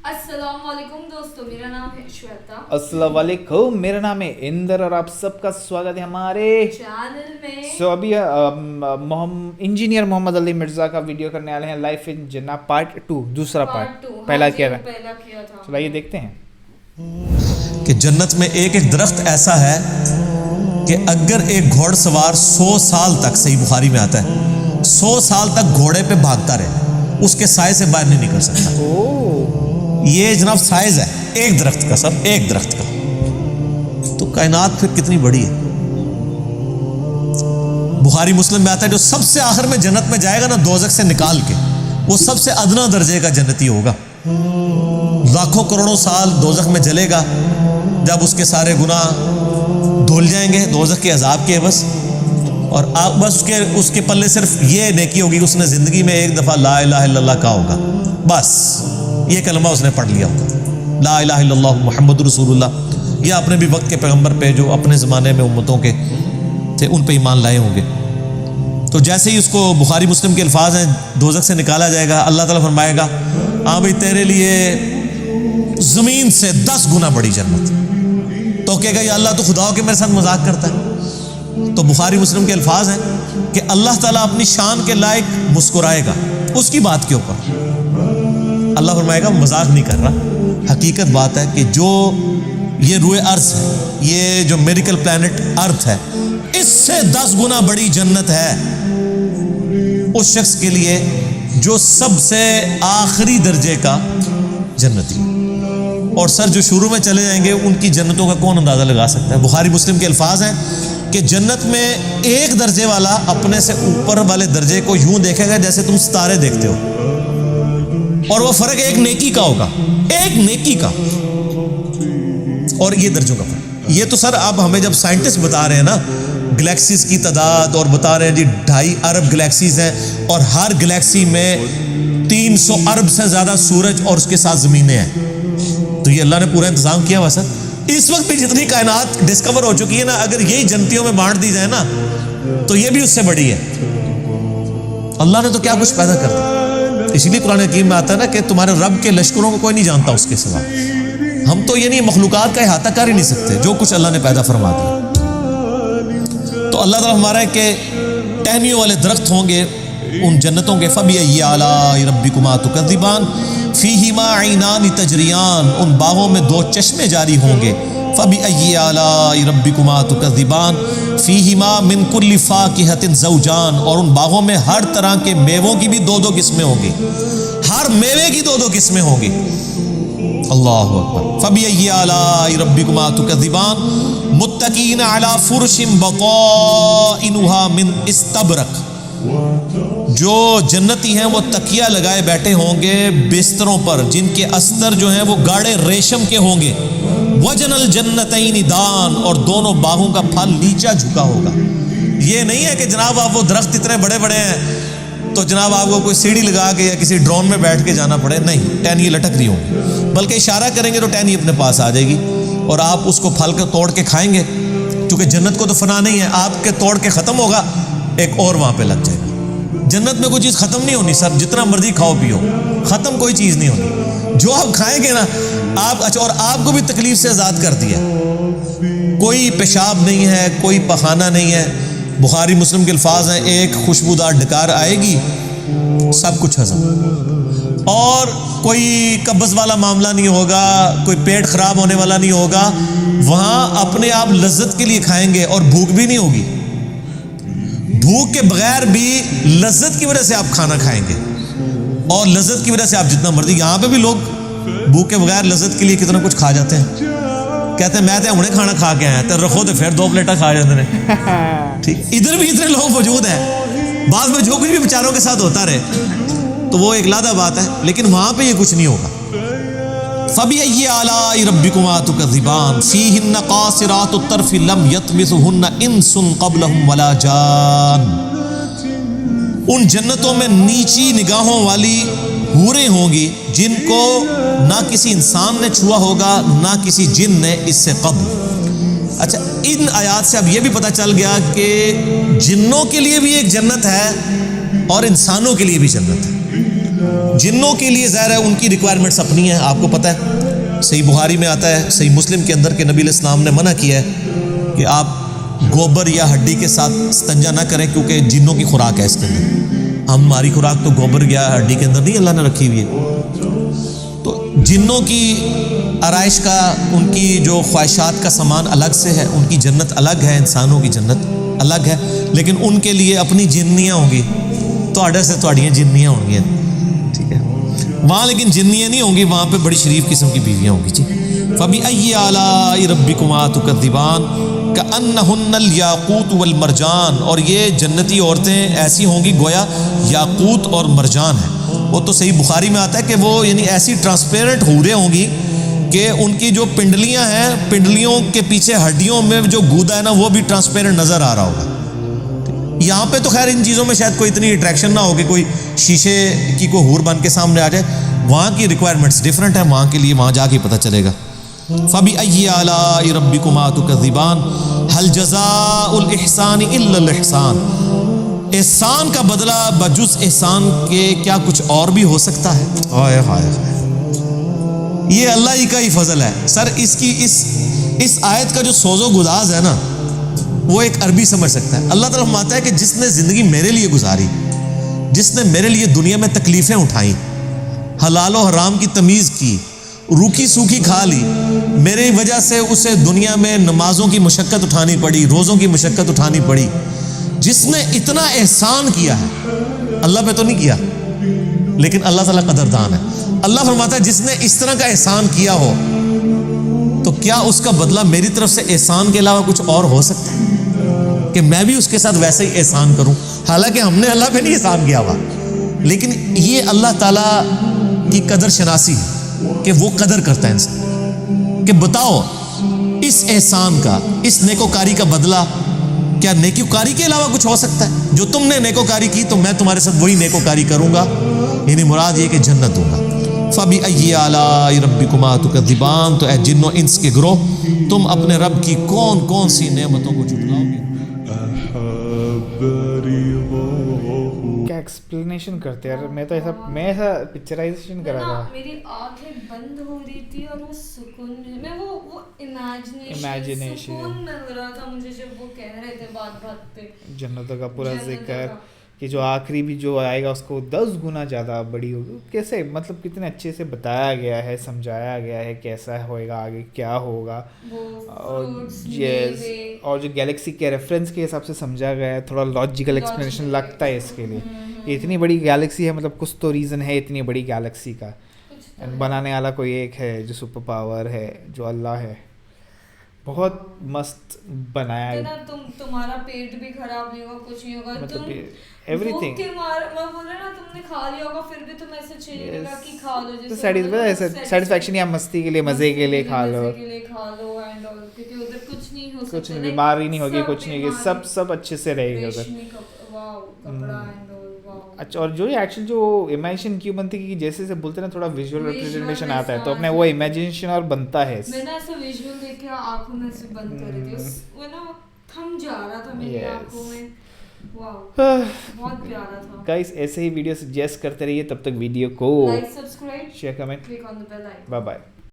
अस्सलाम वालेकुम दोस्तों, मेरा नाम है श्वेता। अस्सलाम वालेकुम, मेरा नाम है इंदर और आप सबका स्वागत है हमारे चैनल में। सो अभी इंजीनियर मोहम्मद अली मिर्ज़ा का वीडियो करने वाले हैं, लाइफ इन जिन्ना पार्ट 2, दूसरा पार्ट। पहला किया था, चलो ये देखते हैं कि जन्नत में एक एक दरख्त ऐसा है कि अगर एक घोड़सवार 100 साल तक, सही बुखारी में आता है, 100 साल तक घोड़े पे भागता रहे, उसके साए से बाहर नहीं निकल सकता। ये जनाब साइज है एक दरख्त का, सब एक दरख्त का, तो कायनात फिर कितनी बड़ी है। बुखारी मुस्लिम में आता है जो सबसे आखिर में जन्नत में जाएगा ना, दोज़ख से निकाल के, वो सबसे अदना दर्जे का जन्नती होगा। लाखों करोड़ों साल दोज़ख में जलेगा, जब उसके सारे गुनाह धुल जाएंगे दोज़ख के अजाब के बस, और आप बस उसके पल्ले सिर्फ ये नेकी होगी कि उसने जिंदगी में एक दफा ला इलाहा इल्लल्लाह कहा होगा, बस ये कलमा उसने पढ़ लिया होगा, ला इलाहा इल्लल्लाह मुहम्मदुर रसूलुल्लाह। या अपने भी वक्त के पैगंबर पे जो अपने ज़माने में उम्मतों के थे उन पे ईमान लाए होंगे। तो जैसे ही उसको, बुखारी मुस्लिम के अल्फाज हैं, दोज़ख से निकाला जाएगा, अल्लाह ताला फरमाएगा हाँ भाई तेरे लिए ज़मीन से 10 गुना बड़ी जन्नत। तो कहेगा या अल्लाह तो खुदा के मेरे साथ मजाक करता है। तो बुखारी मुस्लिम के अल्फाज हैं कि अल्लाह ताला अपनी शान के लायक मुस्कुराएगा उसकी बात के ऊपर। अल्लाह फरमाएगा मजाक नहीं कर रहा, हकीकत बात है कि जो ये रूए अर्थ है, ये जो मेरिकल प्लैनेट अर्थ है, इससे 10 गुना बड़ी जन्नत है उस शख्स के लिए जो सबसे आखिरी दर्जे का जन्नती। और सर जो शुरू में चले जाएंगे उनकी जन्नतों का कौन अंदाज़ा लगा सकता है। बुखारी मुस्लिम के अल्फाज हैं कि जन्नत में एक दर्जे वाला अपने से ऊपर वाले दर्जे को यूं देखेगा जैसे तुम सितारे देखते हो, और वो फर्क एक नेकी का होगा, एक नेकी का, और ये दर्जों का फर्क। ये तो सर अब हमें जब साइंटिस्ट बता रहे हैं ना गैलेक्सीज की तादाद, और बता रहे हैं जी 2.5 अरब गैलेक्सीज हैं और हर गैलेक्सी में 300 अरब से ज्यादा सूरज और उसके साथ जमीनें हैं, तो ये अल्लाह ने पूरा इंतजाम किया हुआ सर। इस वक्त भी जितनी कायनात डिस्कवर हो चुकी है ना, अगर यही जन्नतियों में बांट दी जाए ना तो ये भी उससे बड़ी है। अल्लाह ने तो क्या कुछ पैदा कर दिया। इसीलिए कुरान हकीम में आता है ना कि तुम्हारे रब के लश्करों को कोई नहीं जानता उसके सिवा। हम तो ये नहीं, मखलूकात का इहाता कर ही नहीं सकते जो कुछ अल्लाह ने पैदा फरमा दिया। तो अल्लाह ताला हमारा है कि टहनियों वाले दरख्त होंगे उन जन्नतों के, फबी आलाई रब्बिकुमा तुकज़्ज़िबान फीहिमा ऐनान तजरियान, उन बागों में 2 चश्मे जारी होंगे। फबी आलाई रब्बिकुमा तुकज़्ज़िबान फीहिमा मिन कुल्लि फाकिहतिन ज़ौजान, और उन बागों में हर तरह के मेवों की भी 2-2 किस्में होंगी, हर मेवे की 2-2 किस्में होंगी। अल्लाहु अकबर। फबी आलाई रब्बिकुमा तुकज़्ज़िबान मुत्तकीन अला फुरशिन बक़ाइनुहा मिन इस्तबरक, जो जन्नती हैं वो तकिया लगाए बैठे होंगे बिस्तरों पर जिनके अस्तर जो हैं वो गाढ़े रेशम के होंगे। वजनल जन्नतैन दान, और दोनों बागों का फल नीचा झुका होगा। ये नहीं है कि जनाब आप वो दरख्त इतने बड़े बड़े हैं तो जनाब आपको कोई सीढ़ी लगा के या किसी ड्रोन में बैठ के जाना पड़े, नहीं, टहनी लटक रही होंगी, बल्कि इशारा करेंगे तो टहनी अपने पास आ जाएगी और आप उसको फल के तोड़ के खाएंगे। क्योंकि जन्नत को तो फना नहीं है, आपके तोड़ के ख़त्म होगा एक और वहाँ पे लग जाएगा। जन्नत में कोई चीज़ ख़त्म नहीं होनी सर, जितना मर्जी खाओ पियो, ख़त्म कोई चीज़ नहीं होनी। जो आप खाएंगे ना आप, अच्छा, और आपको भी तकलीफ से आज़ाद कर दिया, कोई पेशाब नहीं है, कोई पखाना नहीं है। बुखारी मुस्लिम के अल्फाज हैं, एक खुशबूदार डकार आएगी, सब कुछ हजम, और कोई कब्ज़ वाला मामला नहीं होगा, कोई पेट ख़राब होने वाला नहीं होगा। वहाँ अपने आप लज्जत के लिए खाएंगे और भूख भी नहीं होगी, भूख के बगैर भी लज्जत की वजह से आप खाना खाएंगे, और लज्जत की वजह से आप जितना मर्जी। यहाँ पे भी लोग भूख के बगैर लज्जत के लिए कितना कुछ खा जाते हैं, कहते हैं मैं तो हमने खाना खा के आया, तो रखो तो फिर 2 प्लेटा खा जाते हैं। ठीक, इधर भी इतने लोग मौजूद हैं, बाद में जो कुछ भी बेचारों के साथ होता रहे तो वो एक लादा बात है, लेकिन वहाँ पे ये कुछ नहीं होगा। फबी आलाई रब्बिकुमा तुकज़्ज़िबान फीहिन्ना क़ासिरातुत तर्फ़ि लम यत्मिसुहुन्ना इंसुन क़ब्लहुम वला जान, उन जन्नतों में नीची निगाहों वाली हूरें होंगी जिनको ना किसी इंसान ने छुआ होगा ना किसी जिन ने इससे कब्ल। अच्छा, इन आयात से अब यह भी पता चल गया कि जिन्नों के लिए भी एक जन्नत है और इंसानों के लिए भी जन्नत है। جنوں کے لیے ظاہر ہے ان کی ریکوائرمنٹس اپنی ہیں، آپ کو پتہ ہے صحیح بخاری میں آتا ہے، صحیح مسلم کے اندر کہ نبی علیہ السلام نے منع کیا ہے کہ آپ گوبر یا ہڈی کے ساتھ استنجا نہ کریں، کیونکہ جنوں کی خوراک ہے اس کے اندر۔ ہماری خوراک تو گوبر یا ہڈی کے اندر نہیں اللہ نے رکھی ہوئی ہے۔ تو جنوں کی آرائش کا، ان کی جو خواہشات کا سامان الگ سے ہے، ان کی جنت الگ ہے، انسانوں کی جنت الگ ہے، لیکن ان کے لیے اپنی جنیاں ہوں گی، تواڈے سے تواڈیاں جنیاں ہوں گی، ٹھیک ہے۔ وہاں لیکن جنیاں نہیں ہوں گی، وہاں پہ بڑی شریف قسم کی بیویاں ہوں گی جی۔ فَبِأَيِّ آلَاءِ رَبِّكُمَا تُكَذِّبَانِ كَأَنَّهُنَّ الْيَاقُوتُ وَالْمَرْجَانُ، اور یہ جنتی عورتیں ایسی ہوں گی گویا یاقوت اور مرجان ہیں۔ وہ تو صحیح بخاری میں آتا ہے کہ وہ یعنی ایسی ٹرانسپیرنٹ حوریں ہوں گی کہ ان کی جو پنڈلیاں ہیں، پنڈلیوں کے پیچھے ہڈیوں میں جو گودا ہے نا، وہ بھی ٹرانسپیرنٹ نظر آ رہا ہوگا۔ یہاں پہ تو خیر ان چیزوں میں شاید کوئی اتنی اٹریکشن نہ ہو کہ کوئی شیشے کی کوئی حور بن کے سامنے آ جائے، وہاں کی ریکوائرمنٹس ڈیفرنٹ ہیں، وہاں کے لیے وہاں جا کے پتہ چلے گا۔ فَبِأَيِّ آلَاءِ رَبِّكُمَا تُكَذِّبَانِ هَلْ جَزَاءُ الْإِحْسَانِ إِلَّا الْإِحْسَانُ، احسان کا بدلہ بجز احسان کے کیا کچھ اور بھی ہو سکتا ہے؟ ہائے ہائے ہائے، یہ اللہ ہی کا ہی فضل ہے سر۔ اس آیت کا جو سوز و گداز ہے نا، وہ ایک عربی سمجھ سکتا ہے۔ اللہ تعالیٰ فرماتا ہے کہ جس نے زندگی میرے لیے گزاری، جس نے میرے لیے دنیا میں تکلیفیں اٹھائیں، حلال و حرام کی تمیز کی، روکھی سوکھی کھا لی، میری وجہ سے اسے دنیا میں نمازوں کی مشقت اٹھانی پڑی، روزوں کی مشقت اٹھانی پڑی، جس نے اتنا احسان کیا ہے، اللہ پہ تو نہیں کیا لیکن اللہ تعالیٰ قدردان ہے۔ اللہ فرماتا ہے جس نے اس طرح کا احسان کیا ہو تو کیا اس کا بدلہ میری طرف سے احسان کے علاوہ کچھ اور ہو سکتا ہے کہ میں بھی اس کے ساتھ ویسے ہی احسان کروں؟ حالانکہ ہم نے اللہ پہ نہیں احسان کیا ہوا، لیکن یہ اللہ تعالیٰ کی قدر شناسی ہے کہ وہ قدر کرتا ہے انسان، کہ بتاؤ اس احسان کا، اس نیکوکاری کا بدلہ کیا نیکوکاری کے علاوہ کچھ ہو سکتا ہے؟ جو تم نے نیکوکاری کی تو میں تمہارے ساتھ وہی نیکوکاری کروں گا، یعنی مراد یہ کہ جنت دوں گا۔ فَبِأَيِّ آلَاءِ رَبِّكُمَا تُكَذِّبَانِ، تو اے جن و انس کے گروہ، تم اپنے رب کی کون کون سی نعمتوں کو جھٹلاؤ گے؟ کیا ایکسپلینیشن کرتے ہیں یار، میں ایسا پکچرائزیشن کرا تھا، میری آنکھیں بند ہو رہی تھی اور وہ سکون میں وہ امیجنیشن سکون مل رہا تھا مجھے جب وہ کہہ رہے تھے بات بات پہ جنتوں کا پورا ذکر، کہ جو آخری بھی جو آئے گا اس کو 10 گنا زیادہ بڑی ہوگی۔ کیسے مطلب کتنے اچھے سے بتایا گیا ہے، سمجھایا گیا ہے کیسا ہوئے گا، آگے کیا ہوگا، اور جو گیلیکسی کے ریفرنس کے حساب سے سمجھا گیا ہے، تھوڑا لاجیکل ایکسپلینیشن لگتا ہے اس کے لیے۔ یہ اتنی بڑی گیلیکسی ہے، مطلب کچھ تو ریزن ہے اتنی بڑی گیلیکسی کا، بنانے والا کوئی ایک ہے جو سپر پاور ہے، جو اللہ ہے۔ بہت مست بنایا ہے، تمہارا پیٹ بھی خراب نہیں ہوگا، کچھ نہیں ہوگا، مطلب ایوری تھنگ۔ میں بول رہا نا تم نے کھا لیا ہوگا پھر بھی تم ایسے چاہیے گا کہ کھا لو، جیسے سیٹسفیکشن یا مستی کے لیے، مزے کے لیے کھا لو، اینڈ آل، کیونکہ ادھر کچھ نہیں ہو سکتا، کچھ نہیں، بیماری نہیں ہوگی، کچھ نہیں ہوگی، سب اچھے سے رہے گا ادھر۔ اچھا، اور جو ایکچوئل جو امیجن کیوں بنتی ہے کہ جیسے سے بولتے ہیں نا تھوڑا ویژول ریپریزنٹیشن آتا ہے تو اپنے وہ امیجنیشن اور بنتا ہے۔ میں نے ایسا ویژول دیکھ کے آنکھوں میں سے بند کر رہی تھی، وہ نا تھم جا رہا تھا میری آنکھوں میں، واو بہت پیارا تھا۔ گائز ایسے ہی ویڈیو سجیسٹ کرتے رہیے، تب تک ویڈیو کو like, subscribe, share, comment, click on the bell icon. Bye bye.